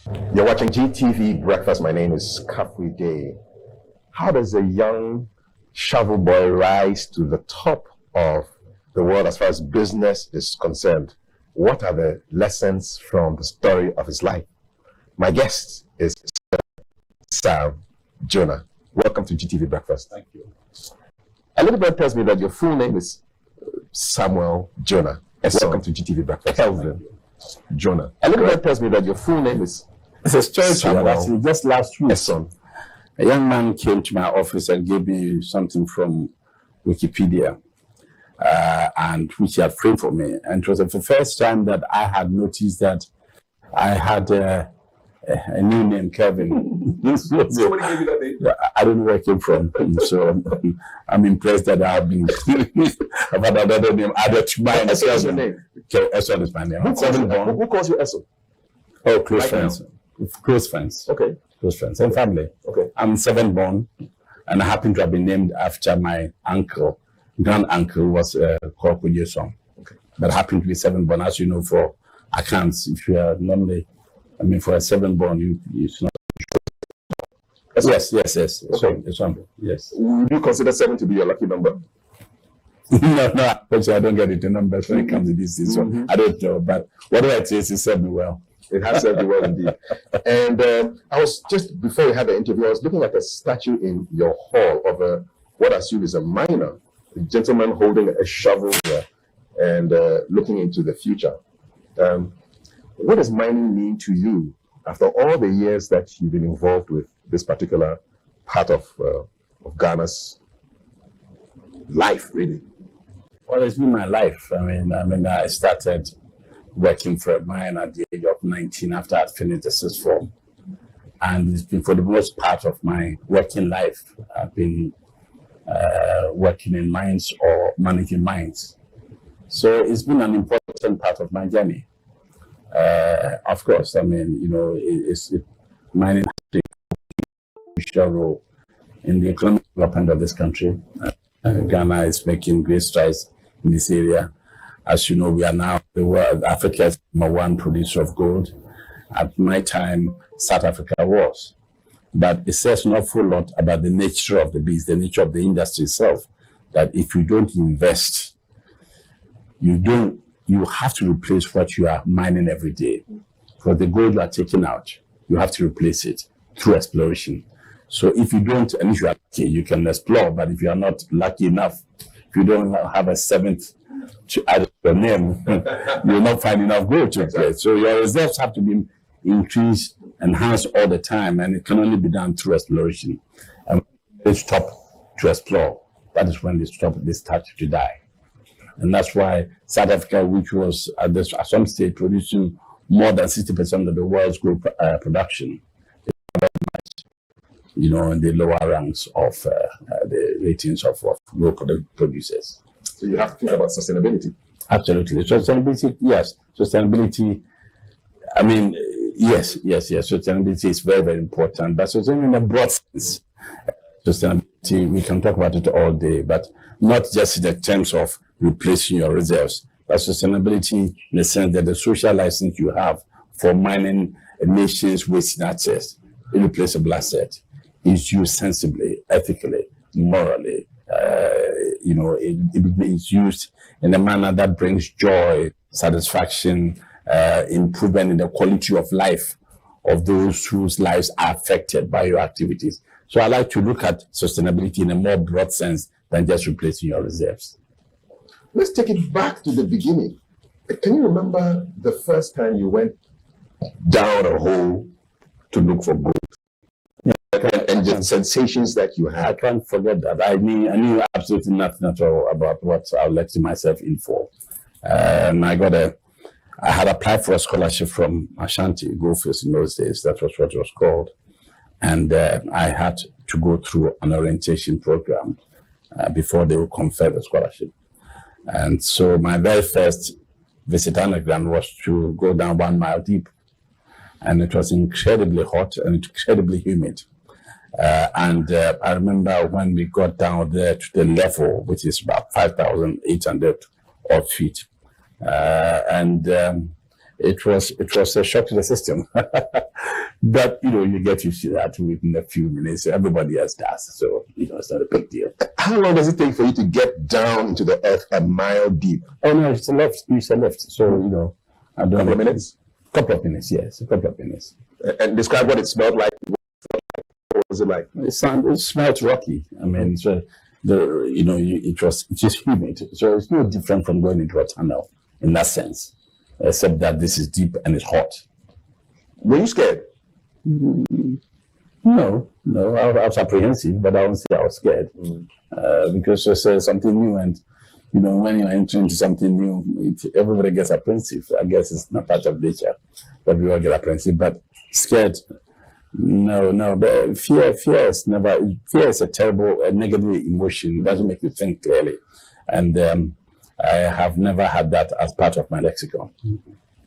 You're watching GTV Breakfast. My name is Kofi Day. How does a young shovel boy rise to the top of the world as far as business is concerned? What are the lessons from the story of his life? My guest is Sir Jonah. Welcome to GTV Breakfast. Thank you. A little bit tells me that your full name is Samuel Jonah. Welcome to GTV Breakfast. Kelvin Jonah. A little bit tells me that your full name is Samuel. Actually, just last week, Son. a young man came to my office and gave me something from Wikipedia, and which he had framed for me. And it was the first time that I had noticed that I had a new name, Kelvin. Somebody gave you that name? I don't know where it came from. So I'm impressed that I've been I've had another name added to mine. Eso is your name? Eso is my name. Who calls you Eso? Oh, close friends. Close friends. Okay. Close friends and family. Okay. I'm 7th born, and I happen to have been named after my uncle. Grand uncle was called Kofi. Okay. But I happen to be 7th born, as you know, for accounts. If you are normally, for a 7th born, it's not. Yes. Okay. Yes. Would you consider 7 to be your lucky number? No, actually, I don't get into numbers when it comes to these things. So I don't know, but whatever it is, it served me well. It has served you well indeed. And I was just, before we had the interview, I was looking at a statue in your hall of what I assume is a miner, a gentleman holding a shovel and looking into the future. What does mining mean to you after all the years that you've been involved with this particular part of Ghana's life, really? Well, it's been my life. I started working for a mine at the age of 19 after I'd finished the sixth form. And it's been, for the most part of my working life, I've been working in mines or managing mines. So it's been an important part of my journey. Of course, mining has a crucial role in the economic development of this country. Ghana is making great strides in this area. As you know, we are now Africa's #1 producer of gold. At my time, South Africa was. But it says an awful lot about the nature of the beast, the nature of the industry itself, that if you don't invest, you have to replace what you are mining every day. For the gold you are taking out, you have to replace it through exploration. So if you don't, and if you are lucky, you can explore, but if you are not lucky enough, if you don't have a 7th to add your name, you'll not find enough gold to play. So your reserves have to be increased, enhanced all the time, and it can only be done through exploration. And when they stop to explore, that is when they start to die. And that's why South Africa, which was at some stage producing more than 60% of the world's gold production, in the lower ranks of the ratings of gold producers. So you have to think about sustainability. Absolutely. Sustainability, yes. Sustainability, yes. Sustainability is very, very important. But sustainability in a broad sense. Sustainability, we can talk about it all day, but not just in the terms of replacing your reserves, but sustainability in the sense that the social license you have for mining a nation's waste access, irreplaceable asset, is used sensibly, ethically, morally. It is used in a manner that brings joy, satisfaction, improvement in the quality of life of those whose lives are affected by your activities. So I like to look at sustainability in a more broad sense than just replacing your reserves. Let's take it back to the beginning. Can you remember the first time you went down a hole to look for gold? And the sensations that you had? I can't forget that. I knew absolutely nothing at all about what I let myself in for. And I had applied for a scholarship from Ashanti Goldfields in those days. That was what it was called. And I had to go through an orientation program before they would confer the scholarship. And so my very first visit underground was to go down 1 mile deep. And it was incredibly hot and incredibly humid. I remember when we got down there to the level, which is about 5,800 odd feet. It was a shock to the system. But, you get used to that within a few minutes. Everybody else does. So, it's not a big deal. How long does it take for you to get down into the earth a mile deep? Oh, no, it's a lift. It's a lift. So, I don't know. A couple of minutes? Couple of minutes, yes. A couple of minutes. And describe what it smelled like. What was it like? It smelled rocky. I mean, so it was humid. So it's no different from going into a tunnel in that sense, except that this is deep and it's hot. Were you scared? No, I was apprehensive, but I won't say I was scared because it's something new, and when you're entering into something new, everybody gets apprehensive. I guess it's not part of nature, but we all get apprehensive. But scared, no. But fear is a terrible, negative emotion. It doesn't make you think clearly, and I have never had that as part of my lexicon.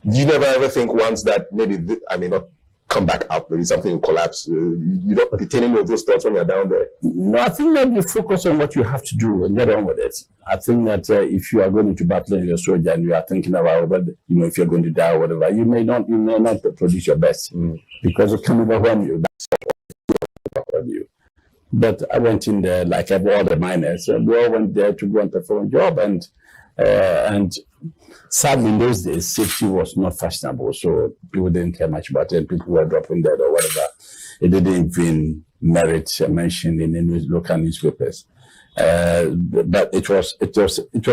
Did you never ever think once that maybe I may not come back up, maybe something will collapse? You don't retain any of those thoughts when you're down there? No, I think that you focus on what you have to do and get on with it. I think that if you are going into battle and you're a soldier and you are thinking about whether, if you're going to die or whatever, you may not produce your best because it can overwhelm you. That's what overwhelm you. But I went in there like all the miners. We all went there to go and perform a job, and sadly, in those days, safety was not fashionable, so people didn't care much about it. People were dropping dead or whatever. It didn't even merit mention in the local newspapers. But it was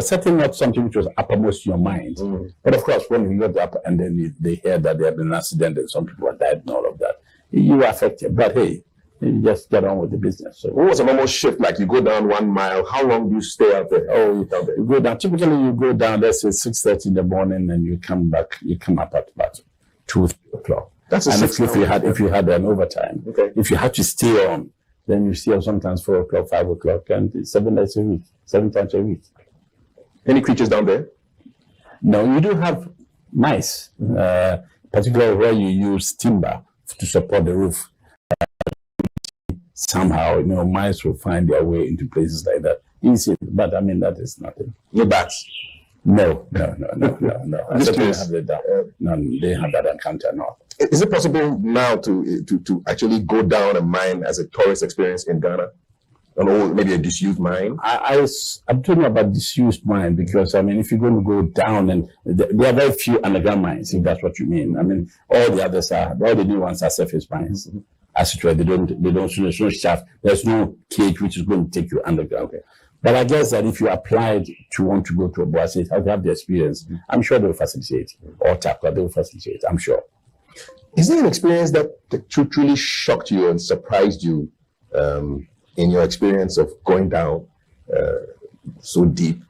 certainly not something which was uppermost in your mind. But of course, when you got up and then they hear that there had been an accident and some people had died and all of that, you were affected. But hey, you just get on with the business. So, what was a normal shift like? You go down 1 mile. How long do you stay out there? You go down. Typically, you go down. Let's say 6:30 in the morning, and you come back. You come up at about 2 o'clock. That's if you had an overtime. Okay. If you had to stay on, then you stay on sometimes 4 o'clock, 5 o'clock, and it's 7 days a week, 7 times a week. Any creatures down there? No, you do have mice, particularly where you use timber to support the roof. Somehow, mice will find their way into places like that. Easy, but I mean, that is nothing. No bats? No. I don't have that. No, they have that encounter, no. Is it possible now to actually go down a mine as a tourist experience in Ghana? Or maybe a disused mine? I'm talking about disused mine because, if you're going to go down, and there are very few underground mines, if that's what you mean. All the new ones are surface mines. As it were, there's no shaft, there's no cage which is going to take you underground. Okay. But I guess that if you applied to want to go to a Boise, have the experience, I'm sure they will facilitate. Or Takwa, they will facilitate, I'm sure. Is there an experience that truly shocked you and surprised you in your experience of going down so deep?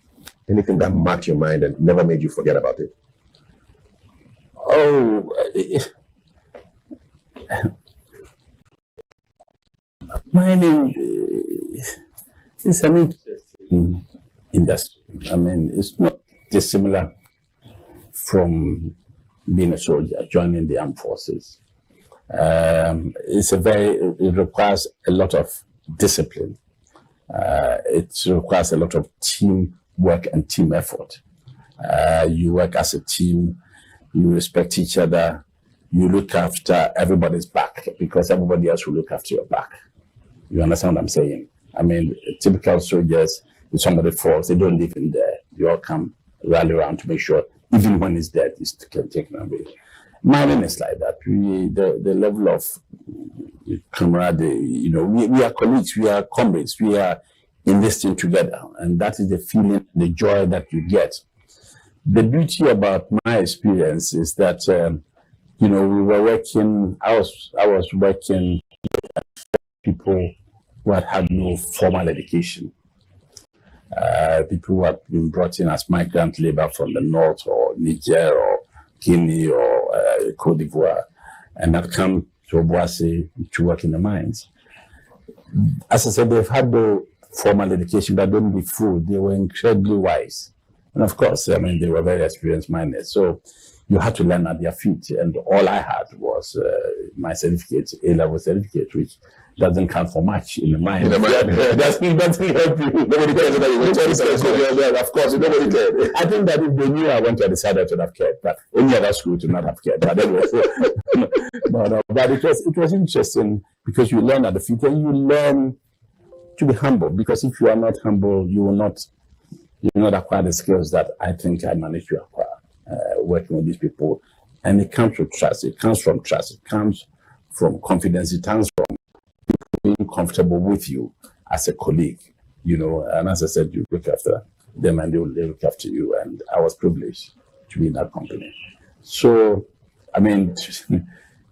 Anything that marked your mind and never made you forget about it? Mining is an interesting industry. It's not dissimilar from being a soldier, joining the armed forces. It requires a lot of discipline. It requires a lot of team work and team effort. You work as a team, you respect each other, you look after everybody's back because everybody else will look after your back. You understand what I'm saying? Typical soldiers, if somebody falls, they don't live in there. You all come rally around to make sure, even when he's dead, he's taken away. Mining is like that. The level of camaraderie, we are colleagues, we are comrades, we are in this thing together. And that is the feeling, the joy that you get. The beauty about my experience is that, we were working, I was working with people who had no formal education. People who had been brought in as migrant labor from the north or Niger or Guinea or Cote d'Ivoire and had come to Obuasi to work in the mines. As I said, they've had no formal education, but don't be fooled. They were incredibly wise. And of course, they were very experienced miners. So you had to learn at their feet. And all I had was my certificate, A-level certificate, which doesn't count for much in the mind. In the mind. It doesn't help you. Nobody cares about you. Of course, nobody cared. I think that if they knew I went to the side, I would have cared. But any other school would not have cared. But anyway, but it was interesting because you learn at the future. You learn to be humble, because if you are not humble, you will not acquire the skills that I think I managed to acquire working with these people. And it comes with trust. It comes from trust. It comes from confidence. It comes from being comfortable with you as a colleague, and as I said, you look after them and they look after you. And I was privileged to be in that company. So, I mean,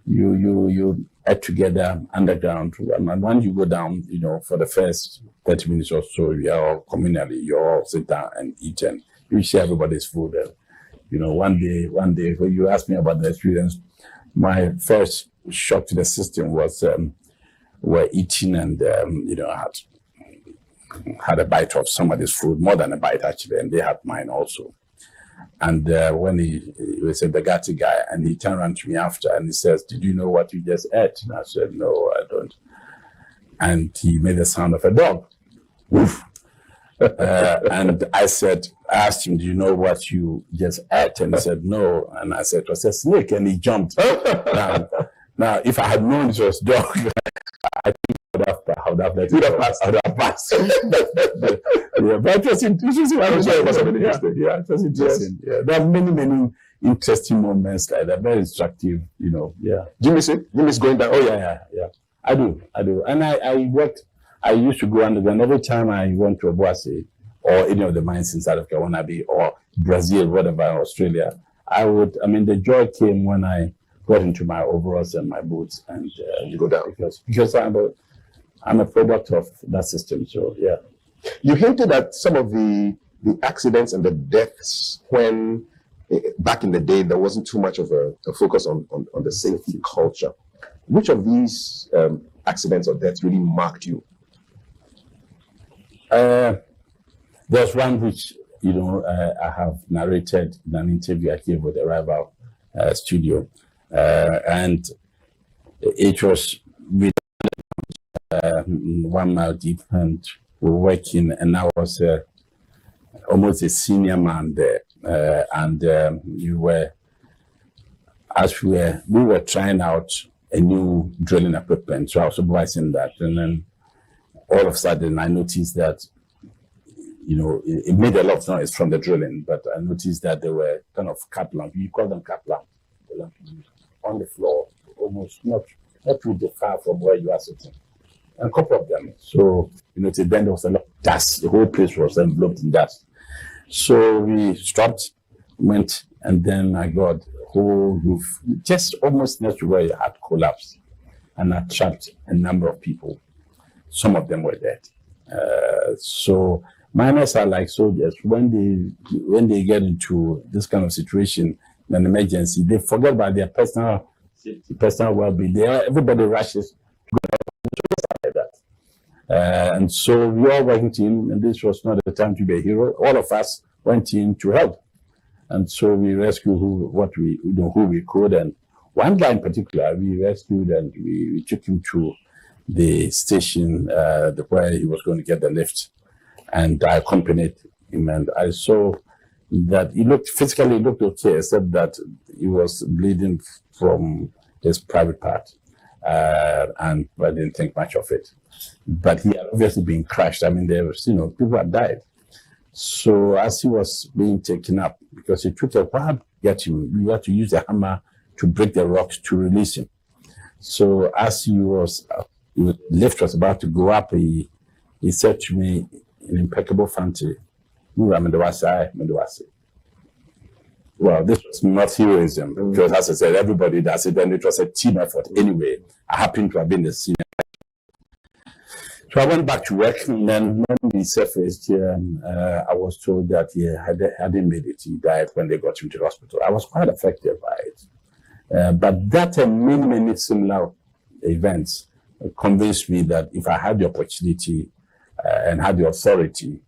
you add together underground, and when you go down, for the first 30 minutes or so, you are all communally, you all sit down and eat, and you share everybody's food. One day, when you asked me about the experience, my first shock to the system was we're eating and had a bite of somebody's food, more than a bite actually, and they had mine also. And when he was a Begati guy, and he turned around to me after and he says, "Did you know what you just ate?" And I said, "No, I don't." And he made the sound of a dog. Woof. And I asked him, "Do you know what you just ate?" And he said, "No." And I said, "It was a snake," and he jumped. Now, if I had known it was dog, I think I would have let it pass. Yeah, but it was interesting. Yeah, it was interesting. Yes. Yeah, there are many interesting moments like that. Very instructive. Yeah. Do you miss it? You miss going down? Oh yeah. I do. And I used to go underground every time I went to Obuasi or any of the mines in South Africa, Wanabe or Brazil, whatever, Australia. The joy came when I got into my overalls and my boots and you go down because I'm a product of that system. So yeah. You hinted at some of the accidents and the deaths when back in the day there wasn't too much of a focus on the safety culture. Which of these accidents or deaths really marked you? There's one which I have narrated in an interview I gave with the rival studio, and it was with 1 mile deep, and we were working, and I was almost a senior man there, and we were trying out a new drilling equipment, so I was supervising that, and then all of a sudden I noticed that it made a lot of noise from the drilling, but I noticed that there were kind of cap lamps. You call them cap lamps, on the floor, almost not really far from where you are sitting. And a couple of them. So, then there was a lot of dust. The whole place was enveloped in dust. So we stopped, went, and then I got a whole roof, just almost next to where it had collapsed. And I trapped a number of people. Some of them were dead. So miners are like soldiers. When they get into this kind of situation, an emergency, they forget about their personal well-being. Everybody rushes to go like that. And so we all went in, and this was not the time to be a hero. All of us went in to help. And so we rescued who we could. And one guy in particular, we rescued and we took him to the station where he was going to get the lift. And I accompanied him, and I saw that he physically looked okay, except that he was bleeding from his private part. But I didn't think much of it. But he had obviously been crushed. There was, people had died. So as he was being taken up, because it took a while to get him, you had to use a hammer to break the rocks to release him. So as the lift was about to go up, he said to me in impeccable Fanti, well, this was not heroism, because as I said, everybody does it, and it was a team effort anyway. I happened to have been the senior. So I went back to work, and then when we surfaced, I was told that he hadn't made it. He died when they got him to the hospital. I was quite affected by it. But that and many similar events convinced me that if I had the opportunity and had the authority,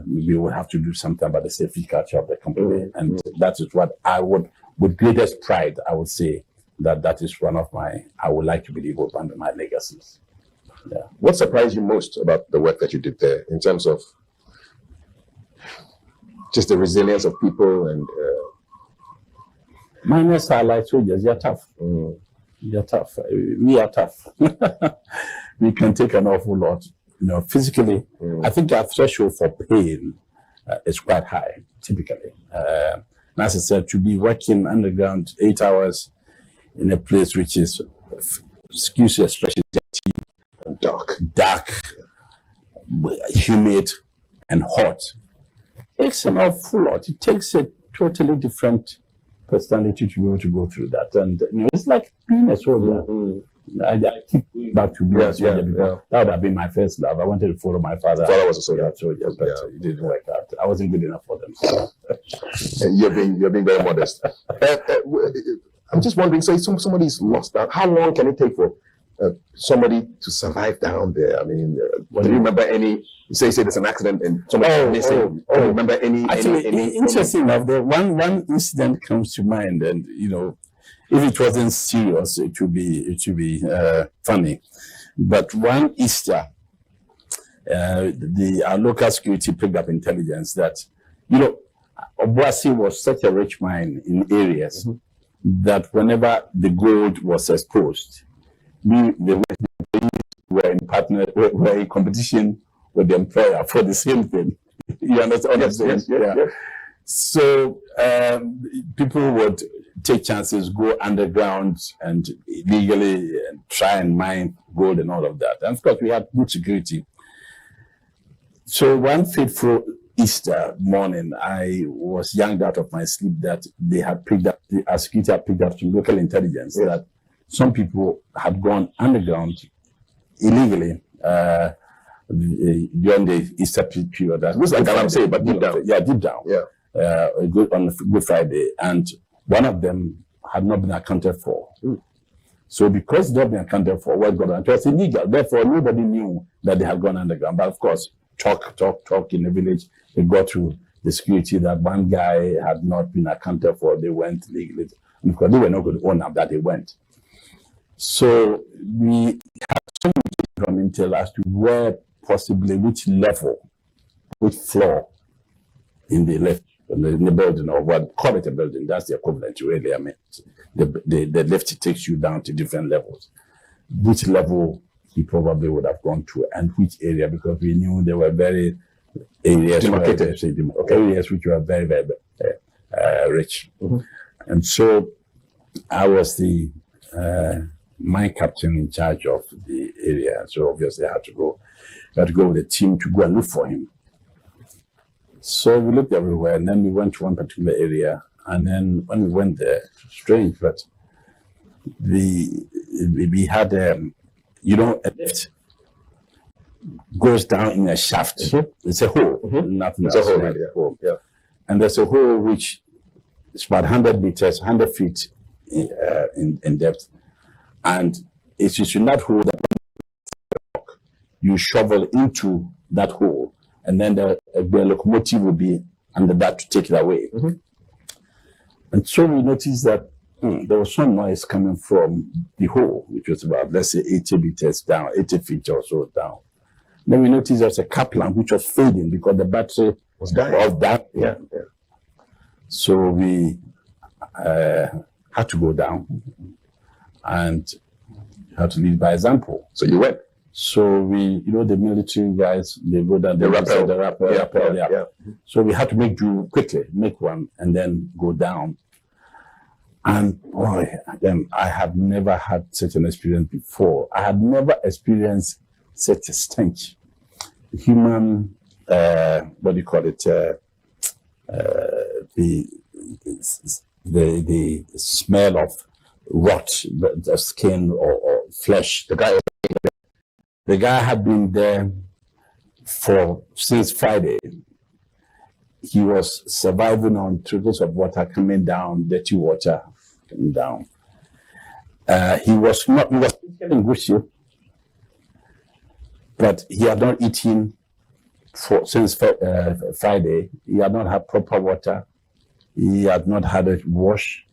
we would have to do something about the safety culture of the company. And that is what I would, with greatest pride, I would say, that is one of my, I would like to believe, one of my legacies. Yeah. What surprised you most about the work that you did there in terms of just the resilience of people and miners are like soldiers. They're tough. They're tough. We are tough. We can take an awful lot. Physically, I think our threshold for pain is quite high, typically. As I said, to be working underground 8 hours in a place which is, excuse the expression, dirty, dark, humid, and hot, takes an awful lot. It takes a totally different personality to be able to go through that. And it's like being a soldier. I keep back to being a soldier because that would have been my first love. I wanted to follow my father. Father was a soldier, but it didn't work out. I wasn't good enough for them. So. And you're being very modest. I'm just wondering, so somebody's lost out. How long can it take for somebody to survive down there? I mean, do you remember any? Say there's an accident and somebody's missing. Do you remember any? Actually, interesting enough, the one incident comes to mind, and if it wasn't serious, it would be funny. But one Easter, our local security picked up intelligence that Obuasi was such a rich mine in areas that whenever the gold was exposed, the were in were in competition with the employer for the same thing. You understand what I'm saying? Yes. So people would take chances, go underground and illegally try and mine gold and all of that. And of course, we had good security. So one fateful Easter morning, I was younged out of my sleep that they had picked up, our security had picked up some local intelligence that some people had gone underground illegally during the Easter period. That was like I'm saying, but deep down. Yeah, deep down. Yeah. On Good Friday, and one of them had not been accounted for. So because they had been accounted for, what got on, it was illegal. Therefore, nobody knew that they had gone underground. But of course, talk in the village. They got to the security that one guy had not been accounted for. They went legally, because they were not going to own up that they went. So we had some from intel as to where possibly, which level, which floor in the building, or what call it a building, that's the equivalent really. I mean, the lift takes you down to different levels. Which level he probably would have gone to, and which area, because we knew there were very areas areas which were very, very rich. And so I was the mine captain in charge of the area. So obviously I had to go with a team to go and look for him. So we looked everywhere, and then we went to one particular area. And then when we went there, strange, but we had a lift goes down in a shaft. It's a hole, nothing else. It's a hole, yeah. And there's a hole which is about 100 meters, 100 feet in depth. And it is in that hole that you shovel into that hole, and then the locomotive will be under that to take it away. And so we noticed that there was some noise coming from the hole, which was about, let's say, 80 meters down, 80 feet or so down. Then we noticed there was a Kaplan which was fading because the battery was dying. Yeah. So we had to go down and had to lead by example. So you went. So we, the military guys, they go down, the rappel. So we had to make one, and then go down. And boy, then I have never had such an experience before. I had never experienced such a stench. Human, what do you call it? The smell of rot, the skin or flesh. The guy had been there since Friday. He was surviving on trickles of water coming down, dirty water coming down. He was getting good shape, but he had not eaten since Friday. He had not had proper water. He had not had a wash.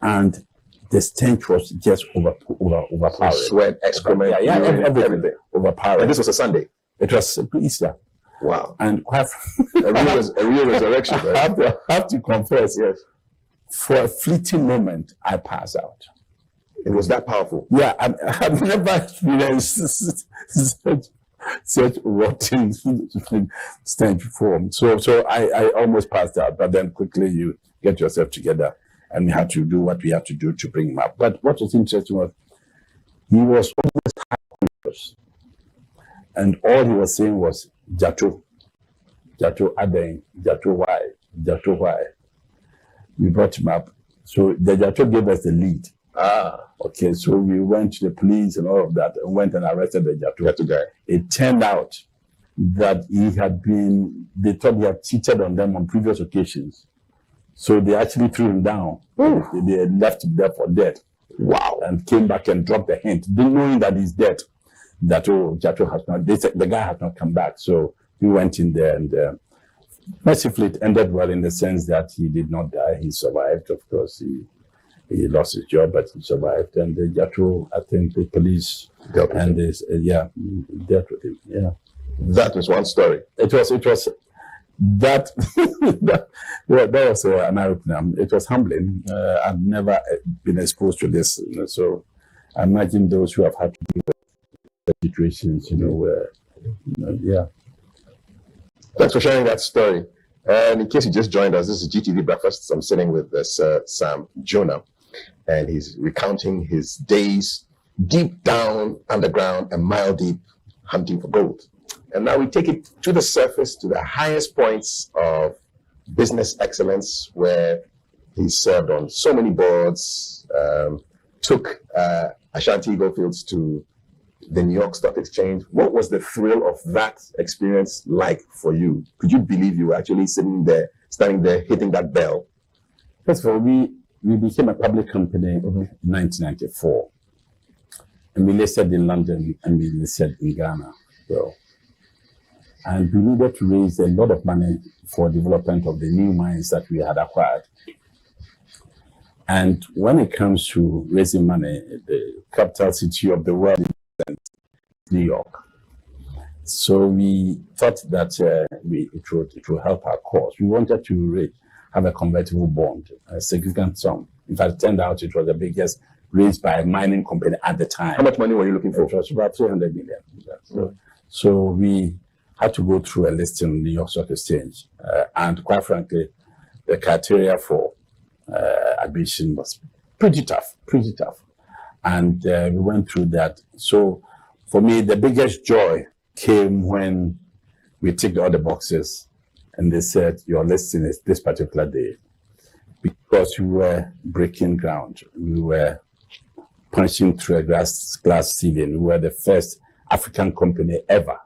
And the stench was just overpowering. Sweat, excrement, everything overpowering. And this was a Sunday. It was Easter. Wow. And quite a real resurrection. Right? I have to confess, yes, for a fleeting moment, I passed out. It was that powerful. Yeah, I've never experienced such rotten stench before. So I almost passed out, but then quickly you get yourself together and we had to do what we had to do to bring him up. But what was interesting was he was almost half conscious. And all he was saying was, Jato Aden, Jato why. We brought him up. So the Jato gave us the lead. Okay, so we went to the police and all of that and went and arrested the Jato guy. It turned out that they thought he had cheated on them on previous occasions. So they actually threw him down. They left him there for dead. Wow. And came back and dropped the hint, knowing that he's dead. Jato has not, the guy has not come back. So we went in there and mercifully it ended well in the sense that he did not die. He survived. Of course, he lost his job, but he survived. And the Jato, I think the police dealt with him. Dealt with him. Yeah. That was one story. It was that that was an eye-opener. It was humbling. I've never been exposed to this, so I imagine those who have had to deal with situations, where, yeah. Thanks for sharing that story. And in case you just joined us, this is GTV Breakfast. I'm sitting with Sir Sam Jonah, and he's recounting his days deep down underground, a mile deep, hunting for gold. And now we take it to the surface, to the highest points of business excellence, where he served on so many boards, took Ashanti Goldfields to the New York Stock Exchange. What was the thrill of that experience like for you? Could you believe you were actually standing there, hitting that bell? First of all, we became a public company in 1994. And we listed in London and we listed in Ghana. And we needed to raise a lot of money for development of the new mines that we had acquired. And when it comes to raising money, the capital city of the world is New York. So we thought that it would help our cause. We wanted to have a convertible bond, a significant sum. In fact, it turned out it was the biggest raised by a mining company at the time. How much money were you looking for? It was about 300 million. So we had to go through a listing in the New York Stock Exchange. And quite frankly, the criteria for admission was pretty tough. And we went through that. So for me, the biggest joy came when we ticked all the boxes and they said, your listing is this particular day. Because we were breaking ground. We were punching through a glass ceiling. We were the first African company ever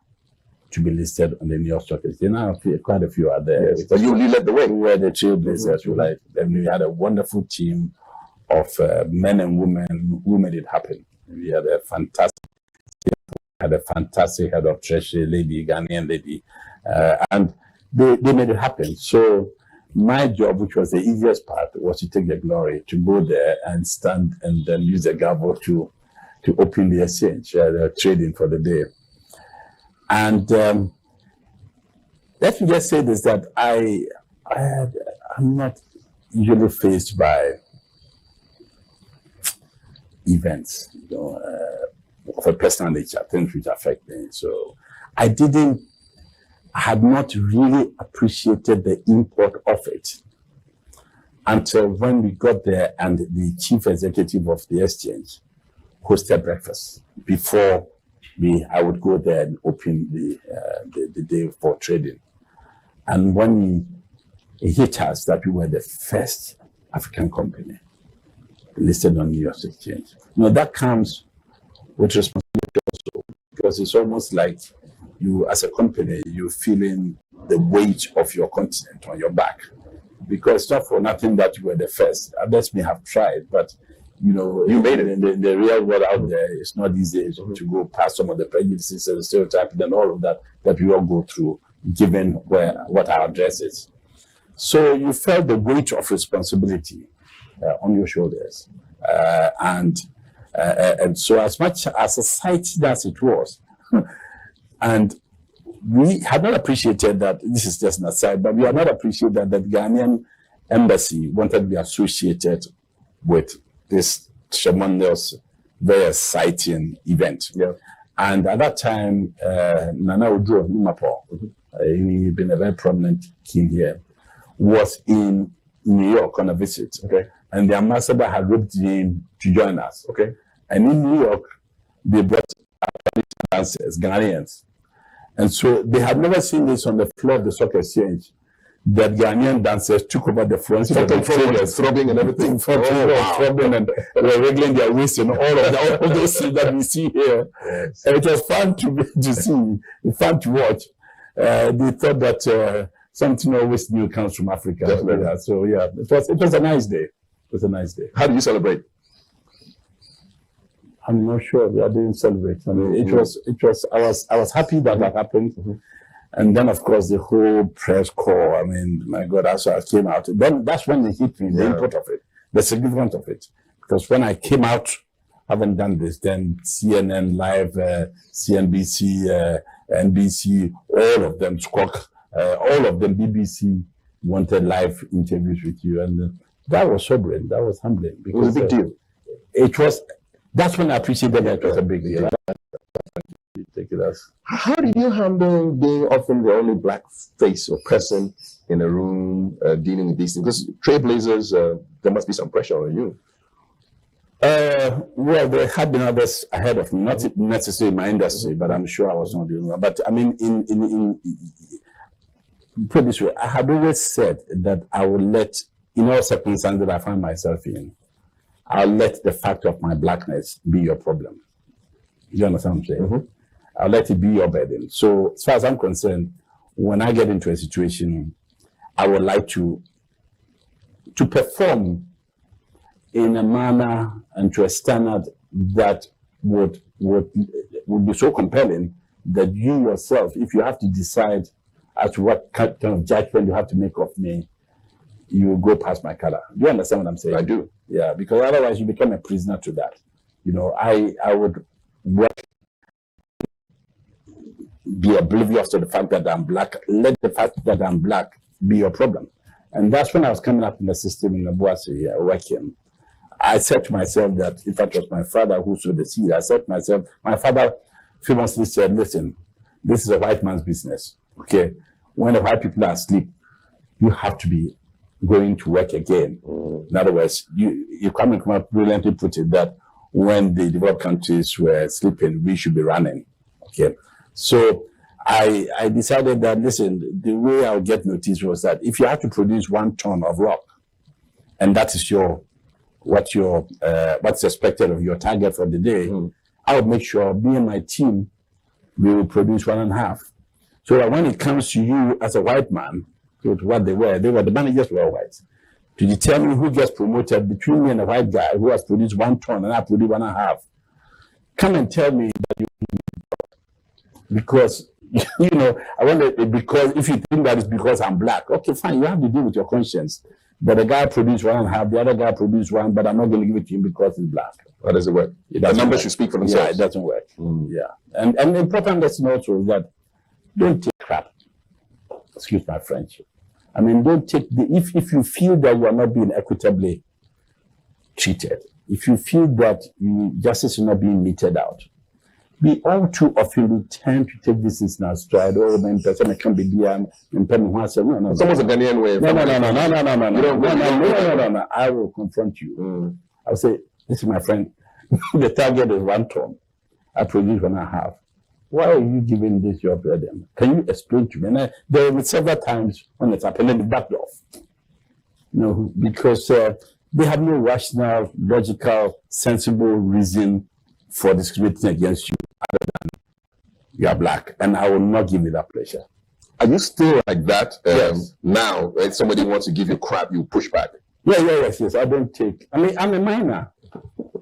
to be listed on the New York Stock Exchange. Now, quite a few are there. Yes. But you led the way. We were the trailblazers. We had a wonderful team of men and women who made it happen. We had a fantastic head of treasury lady, Ghanaian lady, and they made it happen. So my job, which was the easiest part, was to take the glory, to go there and stand and then use the gavel to open the exchange, the trading for the day. And let me just say this, that I'm not usually faced by events, of a personal nature, things which affect me. So I had not really appreciated the import of it until when we got there and the chief executive of the exchange hosted breakfast before I would go there and open the day for trading. And when he hit us that we were the first African company listed on New York Exchange. That comes with responsibility also, because it's almost like you, as a company, you're feeling the weight of your continent on your back. Because it's not for nothing that you were the first. Others may have tried, but you made it. In the real world out there, it's not easy to go past some of the prejudices and stereotypes and all of that we all go through, given what our address is. So you felt the weight of responsibility on your shoulders. And so as much as a sight as it was, and we had not appreciated that, this is just an aside, but we had not appreciated that the Ghanaian embassy wanted to be associated with this tremendous, very exciting event. Yeah. And at that time, Nana Ojo of Lumapo, he'd been a very prominent king here, was in New York on a visit. Okay. And the ambassador had roped him to join us. Okay. And in New York, they brought dancers, Ghanaians. And so they had never seen this on the floor of the stock exchange, that Ghanaian dancers took over the front, throbbing and everything. Throbbing and they were wriggling their wrists and all of those things that we see here. Yes. And it was fun to see, fun to watch. They thought that something always new comes from Africa. Definitely. Yeah, so yeah, it was a nice day. It was a nice day. How do you celebrate? I'm not sure. I didn't celebrate. I mean, it was. I was happy that happened. Mm-hmm. And then, of course, the whole press corps. I mean, my God, that's why I came out. Then that's when it hit me, the import of it, the significance of it. Because when I came out, having done this, then CNN Live, CNBC, NBC, all of them, Squawk, all of them, BBC, wanted live interviews with you. And that was sobering. That was humbling. Because, it was a big deal. It was. That's when I appreciated that it was a big deal. How did you handle being often the only black face or person in a room dealing with these things? Because trailblazers, there must be some pressure on you. Well, there had been others ahead of me, not necessarily in my industry, but I'm sure I was not doing well. But I mean, put it this way, I had always said that I would let, in all circumstances that I find myself in, I'll let the fact of my blackness be your problem. You understand what I'm saying? Mm-hmm. I'll let it be your burden. So as far as I'm concerned, when I get into a situation, I would like to perform in a manner and to a standard that would be so compelling that you yourself, if you have to decide as to what kind of judgment you have to make of me, you will go past my color. Do you understand what I'm saying? I do. Yeah, because otherwise you become a prisoner to that. You know, I would be oblivious to the fact that I'm black. Let the fact that I'm black be your problem. And that's when I was coming up in the system in Abuasi, working. I said to myself that if it was my father who sowed the seed, I said to myself, my father famously said, listen, this is a white man's business. Okay. When the white people are asleep, you have to be going to work again. In other words, you come up brilliantly put it that when the developed countries were sleeping, we should be running. Okay. So I decided that, listen, the way I'll get noticed was that if you have to produce 1 ton of rock, and that is what's expected of your target for the day, I would make sure me and my team, we will produce 1.5. So that when it comes to you as a white man, to what the managers were white, to determine who gets promoted between me and a white guy who has produced 1 ton and I produce 1.5, come and tell me that you, because you know, I wonder, because if you think that it's because I'm black, okay, fine, you have to deal with your conscience. But the guy produced 1.5, the other guy produced 1, but I'm not going to give it to him because he's black. How does it work? The numbers should speak for themselves. Yeah, it doesn't work. Yeah. And the important lesson also is that don't take crap. Excuse my French. I mean, don't take if you feel that you are not being equitably treated, if you feel that justice is not being meted out, we all too often we tend to take this in our stride. Oh, man, person can be no. Someone's a Ghanaian way. No. I will confront you. I'll say, listen, my friend, the target is 1 ton. I produce 1.5. Why are you giving this your burden? Can you explain to me? And there were several times when it happened, and they backed off. No, because they have no rational, logical, sensible reason for discriminating against you other than you are black. And I will not give you that pleasure. Are you still like that Yes. now? If somebody wants to give you crap, you push back? Yes. I don't take. I mean, I'm a minor.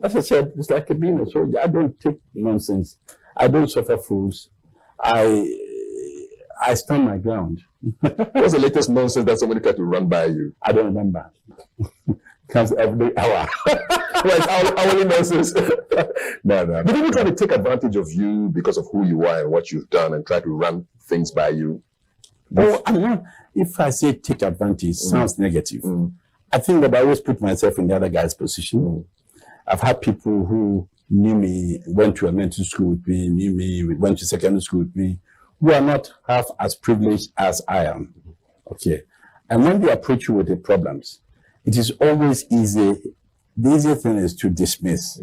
As I said, it's like being a soldier. I don't take nonsense. I don't suffer fools. I stand my ground. What's the latest nonsense that somebody tried to run by you? I don't remember. comes every hour. Like hourly nurses. No. Did people try to take advantage of you because of who you are and what you've done and try to run things by you? Oh, I'm not. If I say take advantage, it sounds negative. I think that I always put myself in the other guy's position. I've had people who knew me, went to elementary school with me, knew me, went to secondary school with me, who are not half as privileged as I am. Okay. And when they approach you with the problems, it is always easy. The easiest thing is to dismiss.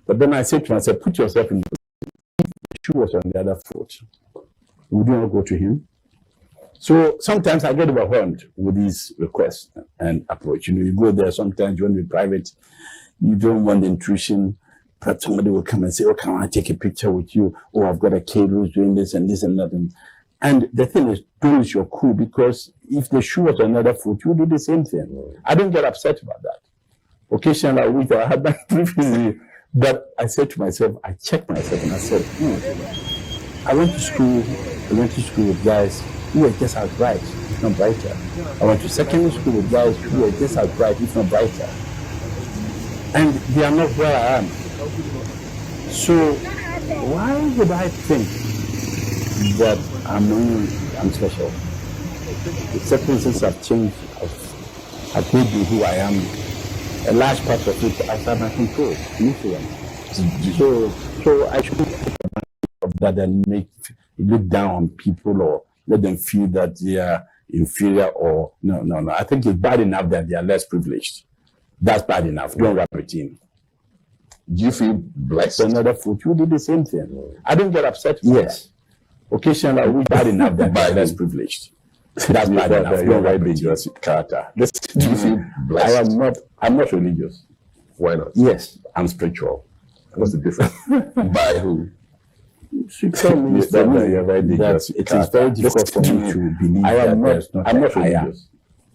But then I say to myself, put yourself in the position. If the shoe was on the other foot, would you not go to him? So sometimes I get overwhelmed with these requests and approach. You go there, sometimes you want to be private, you don't want the intrusion. Perhaps somebody will come and say, oh, can I take a picture with you? Oh, I've got a kid who's doing this and that. And the thing is, don't lose your cool, because if the shoe was on another foot, you do the same thing. I don't get upset about that. Occasionally, I had that previously, but I said to myself, I checked myself and I said, I went to school with guys who were just as bright, if not brighter. I went to secondary school with guys who were just as bright, if not brighter. And they are not where I am. So why would I think that I'm special? The circumstances have changed. I've made me who I am. A large part of it outside my control, influence. So I shouldn't think of that and look down on people or let them feel that they are inferior or no. I think it's bad enough that they are less privileged. That's bad enough. Don't rub it in. Do you feel blessed? Another foot, you do the same thing. I don't get upset. Yes. Occasionally, I wish bad enough that they are less privileged. That's bad enough. You're very dangerous character. Do you feel blessed? I'm not religious. Why not? Yes, I'm spiritual. What's the difference? By who? She told me that you're very dangerous. It is very difficult for me to believe that I'm not religious.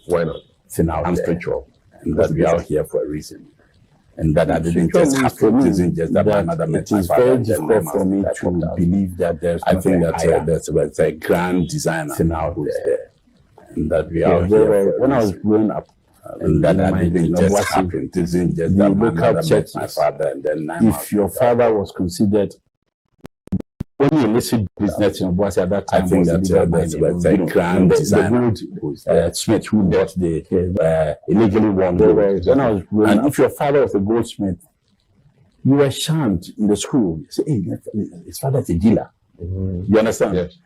Why not? So now I'm spiritual, and that we are here for a reason. And that I didn't just happen. It isn't just that my mother met my father. It is very difficult for me to believe that there's. I think that there's a grand designer who's there, and that we are here. When I was growing up, and that I didn't just happen. It isn't just that my mother met my father, and then if your father was considered. When you illicit business in Obuasi at that time, I think that's a grand designer. Smith who bought the illegally won. When I was growing up, if your father was a goldsmith, you were shunned in the school. You say, hey, his father's a dealer. You understand? Yes.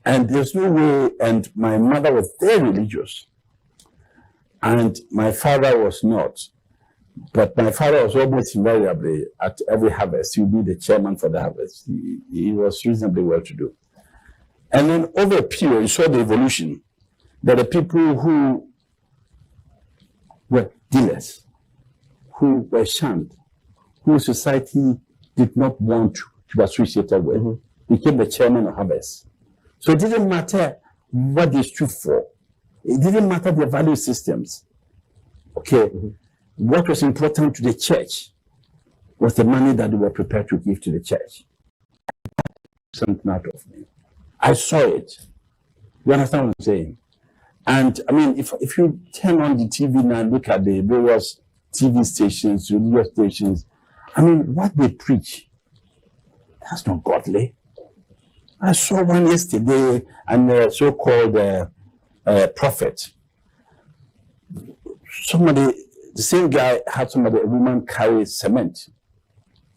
And there's no way, and my mother was very religious, and my father was not. But my father was almost invariably at every harvest. He would be the chairman for the harvest. He was reasonably well to do. And then over a period, you saw the evolution. That the people who were dealers, who were shunned, who society did not want to be associated with, became the chairman of harvest. So it didn't matter what they stood for. It didn't matter their value systems. Okay. What was important to the church was the money that they were prepared to give to the church. Something out of me. I saw it. You understand what I'm saying? And I mean, if you turn on the TV now and look at the various TV stations, radio stations, I mean, what they preach, that's not godly. I saw one yesterday, and a so-called prophet. The same guy had a woman carry cement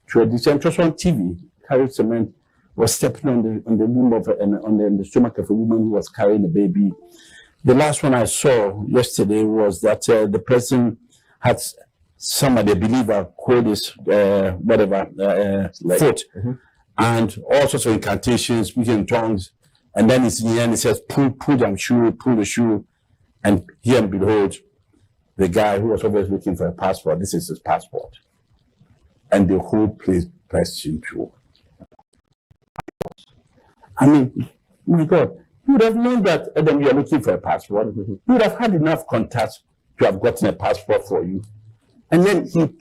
to a distance. Just on TV, carried cement, was stepping on the limb of on the stomach of a woman who was carrying a baby. The last one I saw yesterday was that the person had somebody, a believer, hold his foot, and all sorts of incantations, speaking in tongues, and then in the end he says, pull the shoe, and here and behold, the guy who was always looking for a passport, this is his passport. And the whole place pressed into. I mean, my God, you would have known that Adam, you are looking for a passport. You would have had enough contacts to have gotten a passport for you. And then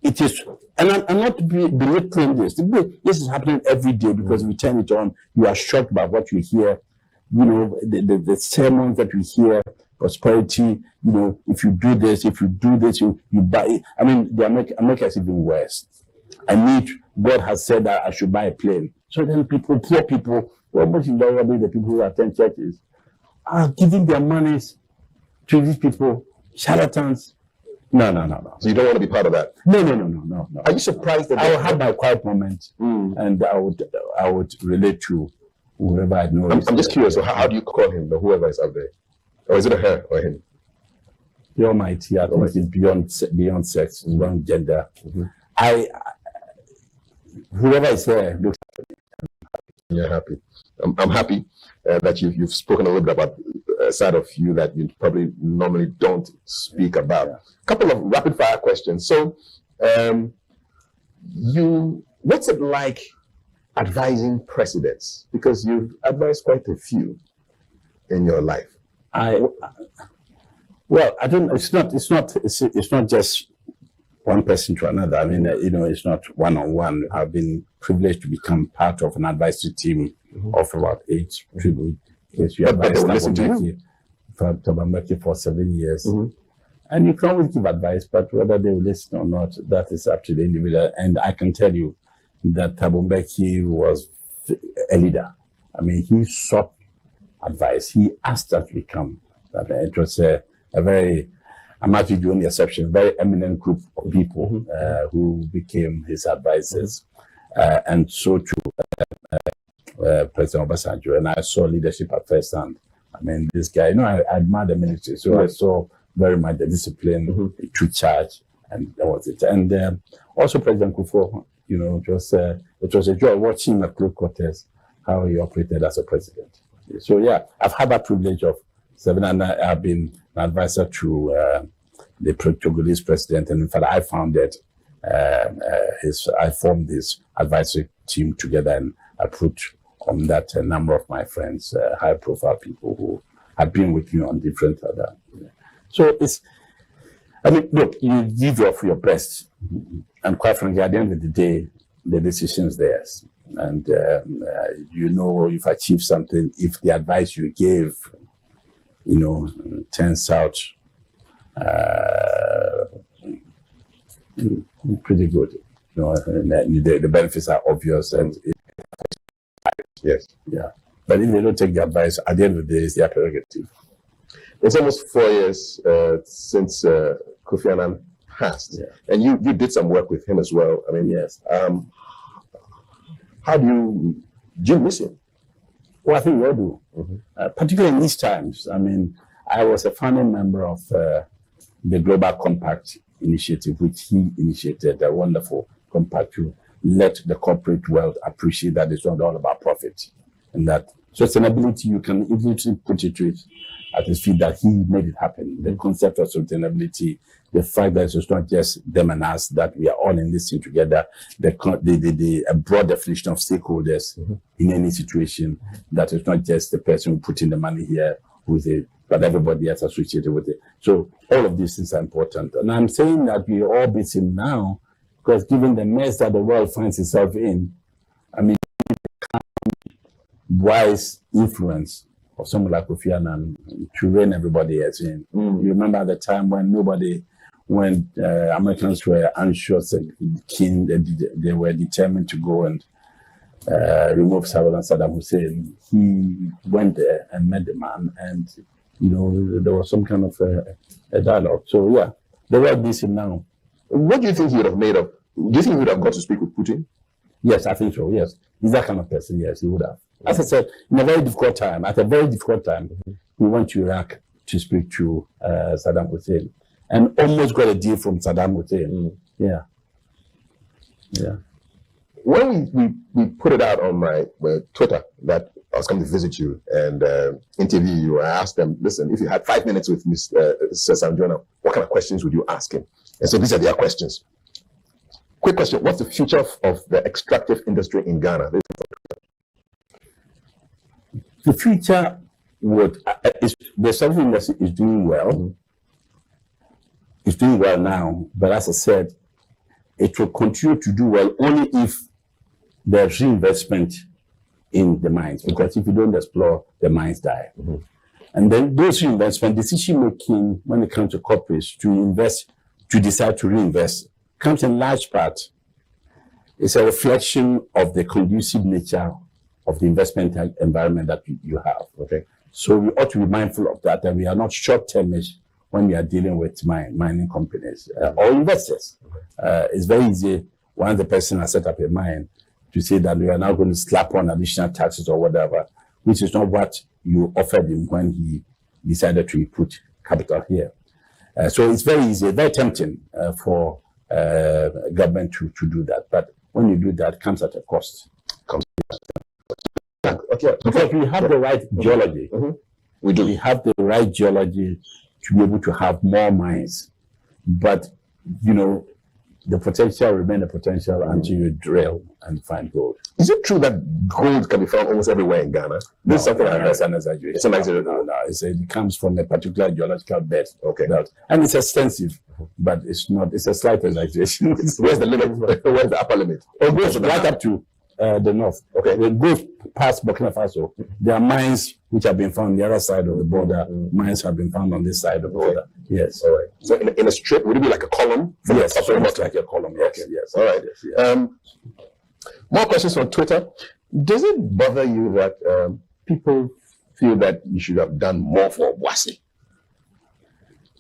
it is, and I'm not belittling this. This is happening every day because if you turn it on, you are shocked by what you hear, the sermons that we hear. prosperity. If you do this, you buy it. I mean, America is even worse. God has said that I should buy a plane. So then poor people, most invariably the people who attend churches, are giving their monies to these people, charlatans. No. So you don't want to be part of that? No. Are you surprised that I will have my quiet moment, and I would relate to whoever I know. I'm just curious. So how do you call him, whoever is up there? Or is it a her or him? The Almighty. I think it's beyond sex, beyond gender. Whoever is there looks happy. You're happy. I'm happy that you've spoken a little bit about a side of you that you probably normally don't speak about. A couple of rapid fire questions. So, what's it like advising presidents? Because you've advised quite a few in your life. I don't. It's not just one person to another. I mean, it's not one-on-one. I've been privileged to become part of an advisory team of about 8 people. Yes, we advised Thabo for 7 years. And you can always give advice, but whether they will listen or not, that is up to the individual. And I can tell you that Thabo Mbeki was a leader. I mean, he sought advice. He asked us to become that. It was a very, I'm actually doing the exception, very eminent group of people who became his advisors. And so too, President Obasanjo. And I saw leadership at first hand. I mean, this guy, I admire the military. So I saw very much the discipline, he took charge, and that was it. And also President Kofi, it was a joy watching him at close quarters, how he operated as a president. So yeah, I've had that privilege of serving, and I've been an advisor to the Togolese president, and in fact, I formed this advisory team together, and I put on that a number of my friends, high-profile people who have been with me on different other. So look, you give your best, and quite frankly, at the end of the day, the decision is theirs. And you've achieved something if the advice you gave, turns out pretty good. The benefits are obvious, and yes, yeah. But if they don't take the advice, at the end of the day, it's their prerogative. It's almost 4 years since Kofi Annan passed, and you did some work with him as well. I mean, yes. How do you miss him? Well, I think we all do, particularly in these times. I mean, I was a founding member of the Global Compact Initiative, which he initiated, a wonderful compact to let the corporate world appreciate that it's not all about profit, and that sustainability, you can easily put it at his feet, that he made it happen. The concept of sustainability, the fact that it's not just them and us, that we are all in this thing together, a broad definition of stakeholders in any situation, that it's not just the person who put in the money here with it, but everybody else associated with it. So all of these things are important. And I'm saying that we all miss him now, because given the mess that the world finds itself in, I mean, wise influence of someone like Kofi Annan to rein everybody else in. You remember at the time when Americans were anxious and keen, they were determined to go and remove Saddam Hussein. He went there and met the man, and there was some kind of a dialogue. So yeah, the world needs him now. What do you think he would have made of? Do you think he would have got to speak with Putin? Yes, I think so. Yes, he's that kind of person. Yes, he would have. As I said, at a very difficult time, we went to Iraq to speak to Saddam Hussein, and almost got a deal from Saddam Hussein. Yeah. When we put it out on my Twitter that I was coming to visit you and interview you, I asked them, listen, if you had 5 minutes with Mr. Jonah, what kind of questions would you ask him? And so these are their questions. Quick question: what's the future of the extractive industry in Ghana? The future there's something that is doing well. It's doing well now, but as I said, it will continue to do well only if there's reinvestment in the mines. Because if you don't explore, the mines die. And then those investment decision making when it comes to corporates to invest, to decide to reinvest, comes in large part. It's a reflection of the conducive nature of the investment environment that you have. Okay, so we ought to be mindful of that we are not short-termish when we are dealing with mining companies or investors. It's very easy once the person has set up a mine to say that we are now going to slap on additional taxes or whatever, which is not what you offered him when he decided to put capital here. So it's very easy, very tempting for government to do that. But when you do that, it comes at a cost. Okay. Because we have the right geology. We do. We have the right geology to be able to have more mines. But, you know, the potential remains the potential until you drill and find gold. Is it true that gold can be found almost everywhere in Ghana? This is something that's an exaggeration. It's an exaggeration. No, it comes from a particular geological bed. Okay. And it's extensive, but it's not. It's a slight exaggeration. Where's the limit? Where's the upper limit? It goes right up to the north. Okay. It goes past Burkina Faso. There are mines which have been found on the other side of the border. Mines have been found on this side of the border. Yes. All right. So in a strip, would it be like a column? Yes. Very much like a column. Yes. Okay. Yes. All right. Yes. More questions on Twitter. Does it bother you that people feel that you should have done more for Obuasi?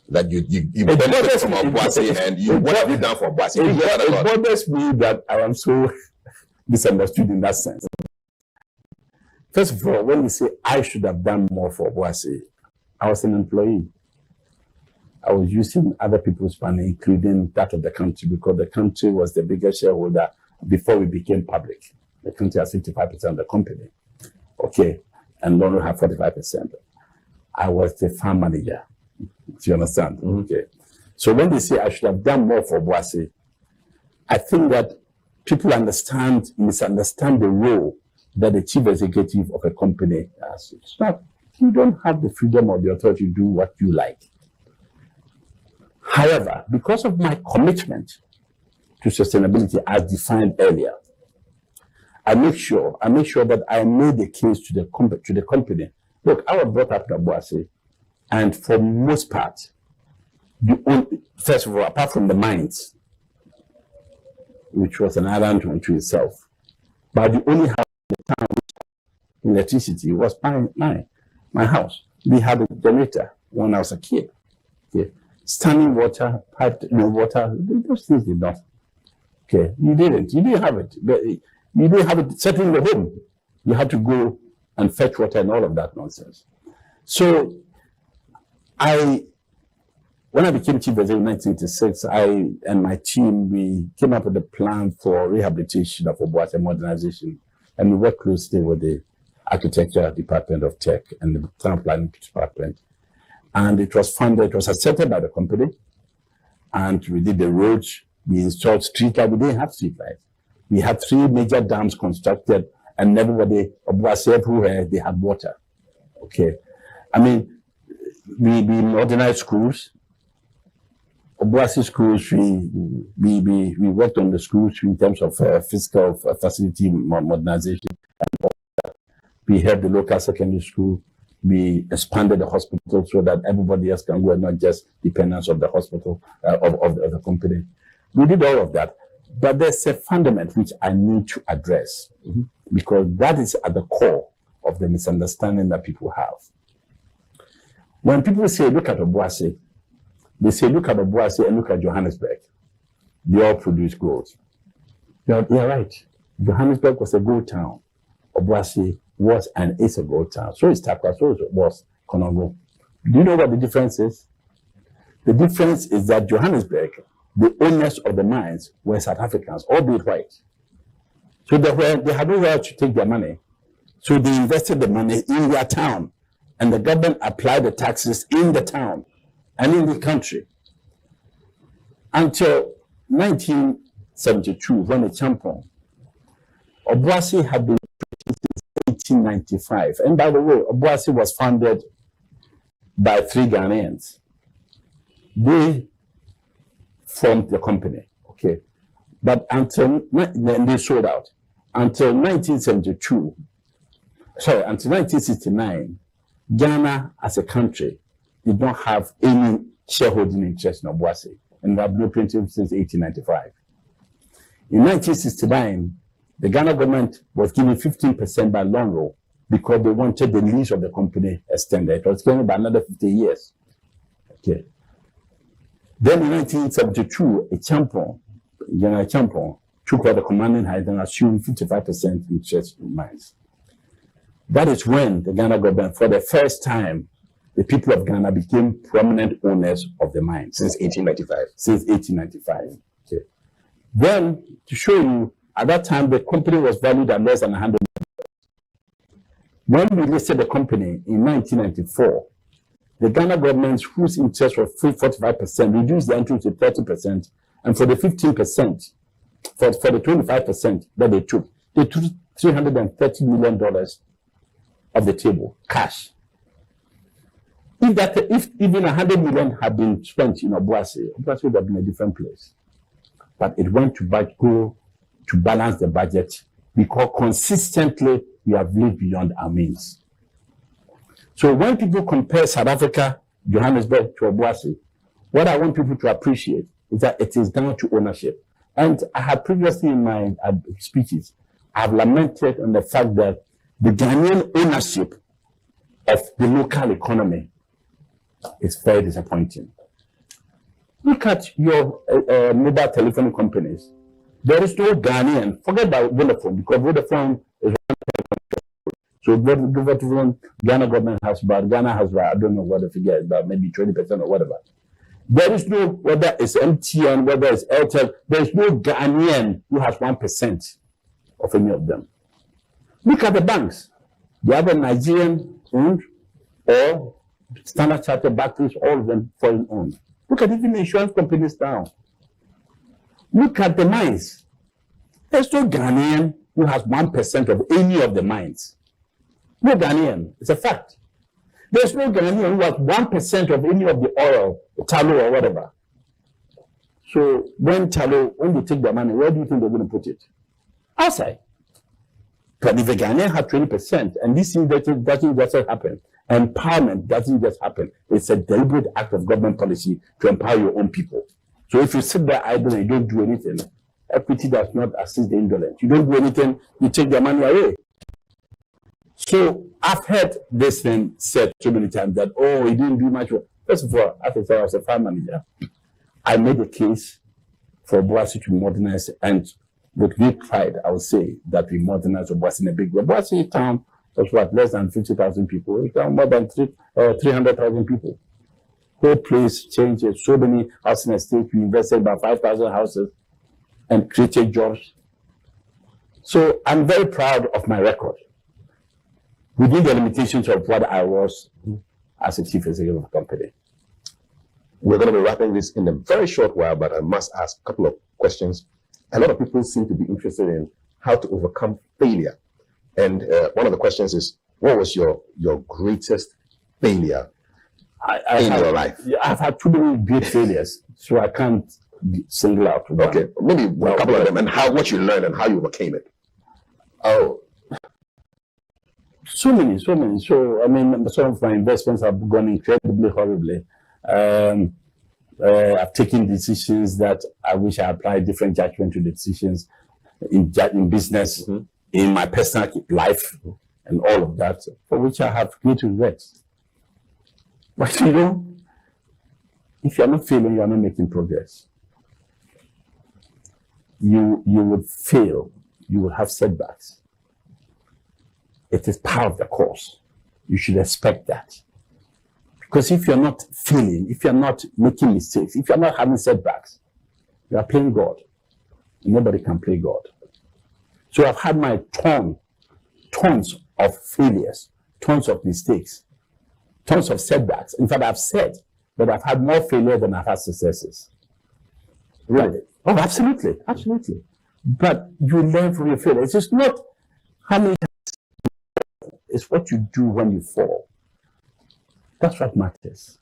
That you benefit from Obuasi, and what have you done for Obuasi? It bothers me that I am so misunderstood in that sense. First of all, when you say I should have done more for Obuasi, I was an employee. I was using other people's money, including that of the country, because the country was the biggest shareholder before we became public. The country has 55% of the company. Okay. And London had 45%. I was the farm manager. Do you understand? Okay. So when they say I should have done more for Obuasi, I think that people misunderstand the role that the chief executive of a company has. It's not, you don't have the freedom or the authority to do what you like. However, because of my commitment to sustainability as defined earlier, I make sure that I made the case to the company. Look, I was brought up in Obuasi, and for most part, first of all, apart from the mines, which was an island unto itself, but the only house in the town with electricity was my house. We had a generator when I was a kid. Okay. Standing water, piped water, those things did not. Okay, you didn't have it. You didn't have it setting in the home. You had to go and fetch water and all of that nonsense. So when I became chief executive in 1986, I and my team, we came up with a plan for rehabilitation of Obuasi modernization, and we worked closely with the architecture department of tech and the town planning department. And it was funded, it was accepted by the company, and we did the roads, we installed street lights. We didn't have street lights. We had 3 major dams constructed, and everybody, Obuasi everywhere, they had water. Okay. I mean, we modernized schools. Obuasi schools, we worked on the schools in terms of physical facility modernization. We had the local secondary school. We expanded the hospital so that everybody else can go and not just dependents of the hospital, of the company. We did all of that. But there's a fundament which I need to address, because that is at the core of the misunderstanding that people have. When people say, look at Obuasi, they say, look at Obuasi and look at Johannesburg. They all produce gold. You're right. Johannesburg was a gold town. Obuasi was and is a gold town. So is Takwa, so was Konongo. Do you know what the difference is? The difference is that Johannesburg, the owners of the mines were South Africans, albeit white. So they had nowhere to take their money. So they invested the money in their town, and the government applied the taxes in the town and in the country. Until 1972, when the champion, Obuasi had been 1895. And by the way, Obuasi was founded by 3 Ghanaians. They formed the company, okay? But until they sold out. Until 1969, Ghana as a country did not have any shareholding interest in Obuasi, and we have blueprint since 1895. In 1969, the Ghana government was given 15% by loan roll because they wanted the lease of the company extended. It was given by another 50 years. Okay. Then in 1972, a champion, General Champion, took over the commanding height and assumed 55% interest in mines. That is when the Ghana government, for the first time, the people of Ghana became prominent owners of the mines. Since 1895. Since 1895. Okay. Then, to show you, at that time, the company was valued at less than 100 million. When we listed the company in 1994, the Ghana government, whose interest was 45%, reduced the entry to 30%, and for the 15%, for the 25% that they took $330 million of the table, cash. If even 100 million had been spent in Obuasi would have been a different place. But it went to go to balance the budget because consistently we have lived beyond our means. So when people compare South Africa, Johannesburg to Obuasi, what I want people to appreciate is that it is down to ownership. And I have previously in my speeches, I've lamented on the fact that the Ghanaian ownership of the local economy is very disappointing. Look at your mobile telephone companies. There is no Ghanaian, forget about Vodafone, because Vodafone is so Vodafone, Ghana government has about, Ghana has about, I don't know what the figure is, about maybe 20% or whatever. There is no, whether it's MTN, whether it's Airtel, there is no Ghanaian who has 1% of any of them. Look at the banks. They have a Nigerian owned or Standard Chartered batteries, all of them foreign owned. Look at even the insurance companies now. Look at the mines. There's no Ghanaian who has 1% of any of the mines. No Ghanaian. It's a fact. There's no Ghanaian who has 1% of any of the oil, tallow or whatever. So when they take their money, where do you think they're going to put it? Outside. But if a Ghanaian has 20%, and this thing doesn't just happen, empowerment doesn't just happen. It's a deliberate act of government policy to empower your own people. So if you sit there idle and you don't do anything, equity does not assist the indolent. You don't do anything, you take their money away. So I've heard this thing said so many times that, oh, he didn't do much work. First of all, as I said, I was a farm manager. I made a case for Obuasi to be modernized, and with great pride, I would say that we modernized Obuasi in a big way. Obuasi town was what, less than 50,000 people. It's more than 300,000 people. Whole place changed. So many housing estates. We invested about 5,000 houses and created jobs. So I'm very proud of my record within the limitations of what I was as a chief executive of the company. We're going to be wrapping this in a very short while, but I must ask a couple of questions. A lot of people seem to be interested in how to overcome failure. And one of the questions is, what was your greatest failure in your life? I've had too many great failures, so I can't single out one. Okay, maybe a couple of them, and what you learned and how you overcame it. Oh, so many. So, I mean, some of my investments have gone incredibly horribly. I've taken decisions that I wish I applied different judgment to the decisions in business, in my personal life, and all of that, for which I have great regrets. But you know, if you're not failing, you're not making progress. You would fail, you will have setbacks. It is part of the course. You should expect that. Because if you're not failing, if you're not making mistakes, if you're not having setbacks, you are playing God. Nobody can play God. So I've had my tons of failures, tons of mistakes, tons of setbacks. In fact, I've said that I've had more failure than I've had successes. Really? Oh, absolutely. But you learn from your failures. It's not how many times, it's what you do when you fall. That's what matters.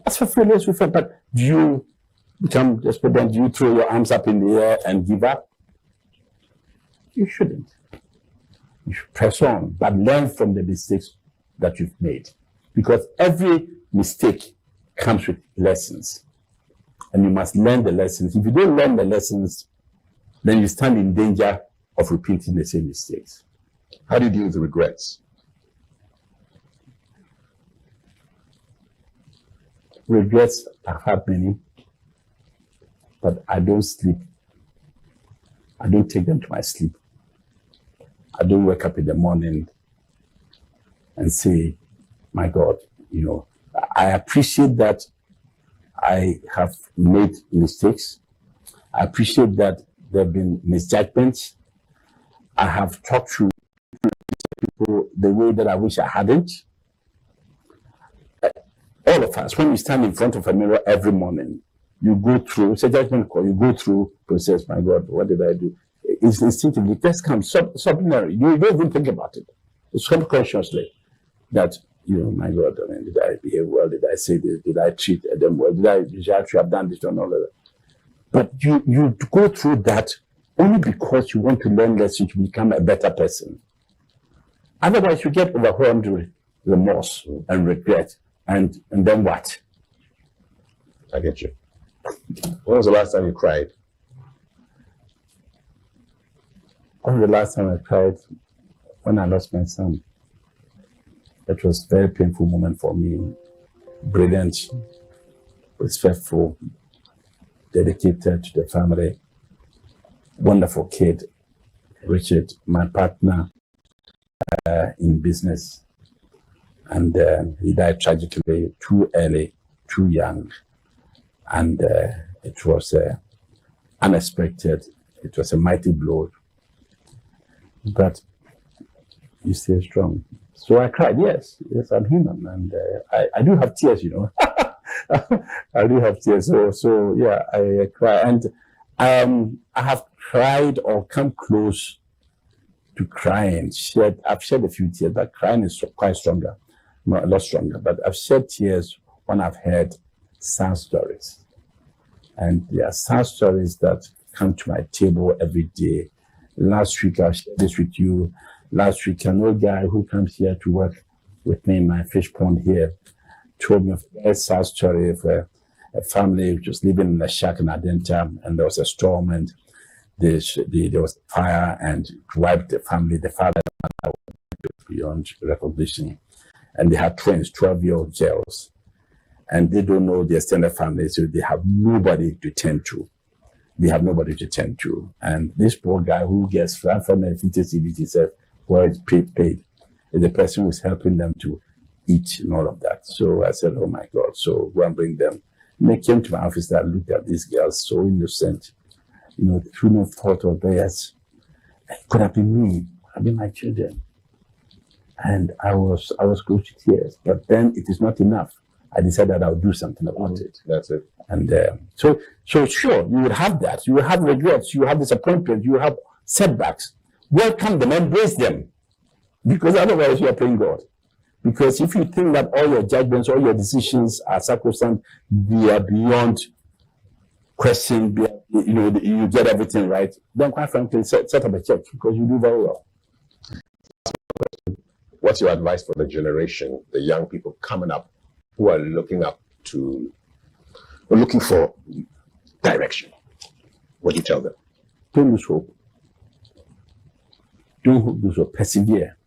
As for failures, but do you become desperate? Do you throw your arms up in the air and give up? You shouldn't. You should press on, but learn from the mistakes that you've made. Because every mistake comes with lessons. And you must learn the lessons. If you don't learn the lessons, then you stand in danger of repeating the same mistakes. How do you deal with regrets? Regrets, I've had many, but I don't sleep. I don't take them to my sleep. I don't wake up in the morning and say, my God, I appreciate that I have made mistakes. I appreciate that there have been misjudgments. I have talked to people the way that I wish I hadn't. All of us, when we stand in front of a mirror every morning, you go through, it's a judgment call, you go through process, my God, what did I do? It's instinctively, it just comes, subliminary. You don't even think about it. It's subconsciously that, my God, did I behave well? Did I say this? Did I treat them well? Did I actually have done this or not? But you go through that only because you want to learn lessons to become a better person. Otherwise, you get overwhelmed with remorse and regret. And then what? I get you. When was the last time you cried? When was the last time I cried? When I lost my son. It was a very painful moment for me. Brilliant, respectful, dedicated to the family. Wonderful kid. Richard, my partner in business. And he died tragically, too early, too young. And it was unexpected. It was a mighty blow. But you stay strong. So I cried, yes, I'm human. And I do have tears, I do have tears. So yeah, I cry. And I have cried or come close to crying. I've shed a few tears, but crying is quite stronger. Not a lot stronger, but I've shed tears when I've heard sad stories. And there are sad stories that come to my table every day. Last week, I shared this with you. Last week, an old guy who comes here to work with me in my fish pond here told me of a very sad story of a family which was living in a shack in Adenta, and there was a storm, and there was fire, and it wiped the family. The father was beyond recognition. And they had twins, 12-year-old girls. And they don't know the extended family, so they have nobody to tend to. And this poor guy who gets 550 cedis himself, well, it's paid, is the person who's helping them to eat and all of that. So I said, oh my God, so go and bring them. And they came to my office and looked at these girls, so innocent, through no fault of theirs. It could have been me, could have been my children. And I was close to tears, but then it is not enough. I decided I'll do something about it. That's it. And so sure, you would have that. You will have regrets. You will have disappointment. You will have setbacks. Welcome them, embrace them, because otherwise you are playing God. Because if you think that all your judgments, all your decisions are sacrosanct, they are beyond question, you get everything right, then quite frankly, set up a church, because you do very well. What's your advice for the generation, the young people coming up who are looking for direction? What do you tell them? Don't lose hope. Don't lose hope. Persevere.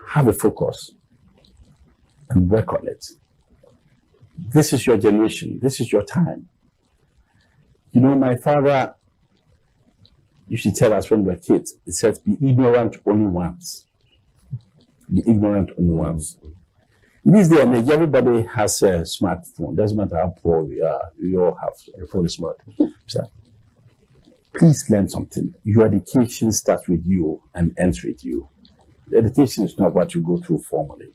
Have a focus and work on it. This is your generation. This is your time. My father used to tell us when we were kids, it says, be ignorant only once. Be ignorant only once. These days, everybody has a smartphone. Doesn't matter how poor we are, we all have a phone smart. So, please learn something. Your education starts with you and ends with you. The education is not what you go through formally.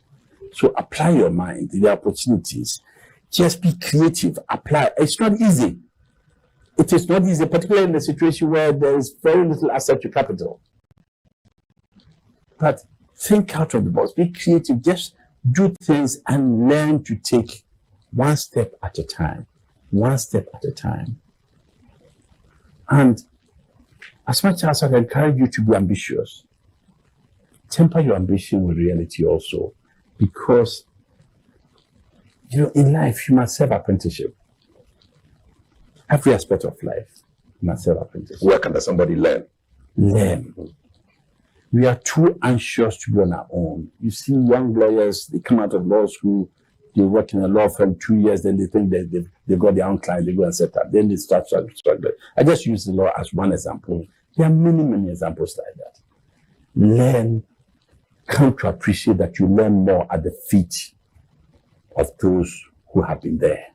So apply your mind, the opportunities. Just be creative. Apply. It's not easy. It is not easy, particularly in a situation where there is very little asset to capital. But think out of the box. Be creative. Just do things and learn to take one step at a time. One step at a time. And as much as I encourage you to be ambitious, temper your ambition with reality also, because in life you must have apprenticeship. Every aspect of life you must have apprenticeship. Where can somebody learn? Learn. We are too anxious to be on our own. You see young lawyers, they come out of law school, they work in a law firm 2 years, then they think that they've got their own client, they go and set up. Then they start struggling. I just use the law as one example. There are many, many examples like that. Learn, come to appreciate that you learn more at the feet of those who have been there.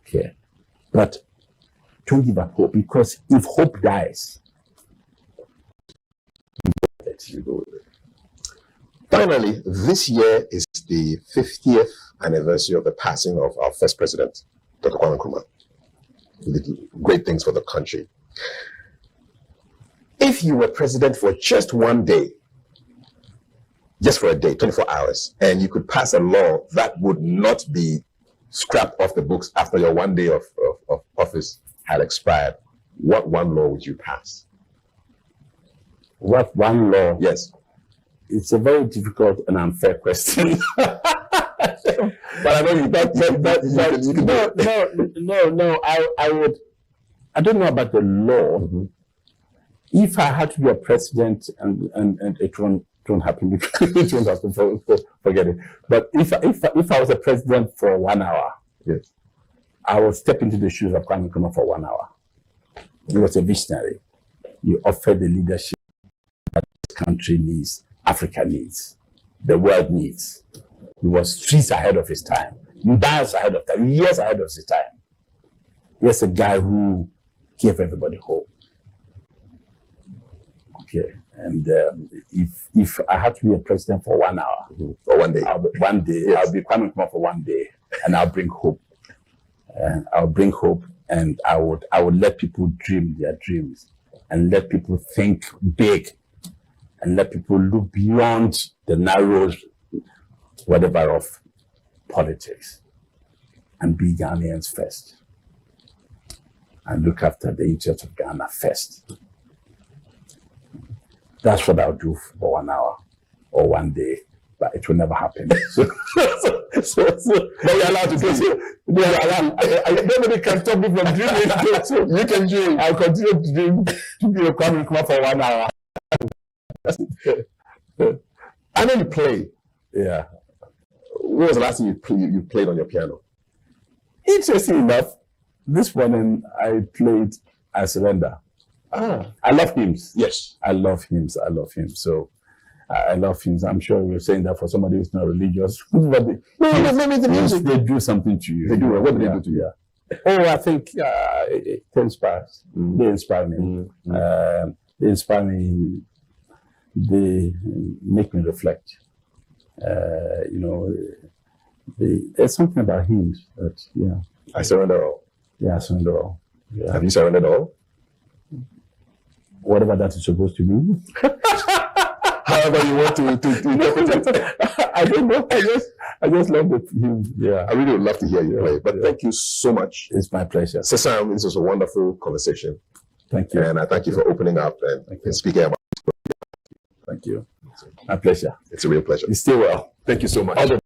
Okay. But don't give up hope, because if hope dies, you go with it. Finally, this year is the 50th anniversary of the passing of our first president, Dr. Kwame Nkrumah. He did great things for the country. If you were president for just one day, just for a day, 24 hours, and you could pass a law that would not be scrapped off the books after your 1 day of office had expired, what one law would you pass? What one law? Yes. It's a very difficult and unfair question. But I know I don't know about the law. Mm-hmm. If I had to be a president, and it won't happen, it won't happen, forget it. But if I was a president for 1 hour, yes, I would step into the shoes of Kwame Nkrumah for 1 hour. He was a visionary. He offered the leadership that this country needs, Africa needs, the world needs. He was streets ahead of his time, miles ahead of time, years ahead of his time. He was a guy who gave everybody hope. Okay, and if I had to be a president for 1 hour, or 1 day, yes. I'll be Kwame Nkrumah for 1 day, and I'll bring hope. And I'll bring hope, and I would let people dream their dreams, and let people think big, and let people look beyond the narrow whatever of politics, and be Ghanaians first, and look after the interests of Ghana first. That's what I'll do for 1 hour or 1 day, but it will never happen. So but we're allowed to do it. Nobody can stop me from dreaming. So you can dream. I'll continue to dream to be a Kwame Nkrumah for 1 hour. I know you play. Yeah. When was the last time you played on your piano? Interesting enough, this morning I played I Surrender. I love hymns. Yes. I love hymns. So I love hymns. I'm sure you're saying that for somebody who's not religious. But the music. They do something to you. They do. What do they do to you? Oh, I think it inspires. They inspire me. They inspire me. They make me reflect. There's something about hymns that, I surrender all. Yeah, I surrender all. Yeah. Have you surrendered all? Whatever that is supposed to be. However you want to interpret it. I don't know. I just love the hymn. Yeah. I really would love to hear you play. But thank you so much. It's my pleasure. Sir Sam, this was a wonderful conversation. Thank you. And I thank you for opening up and speaking about. Thank you. My pleasure. It's a real pleasure. You stay well. Thank you so much.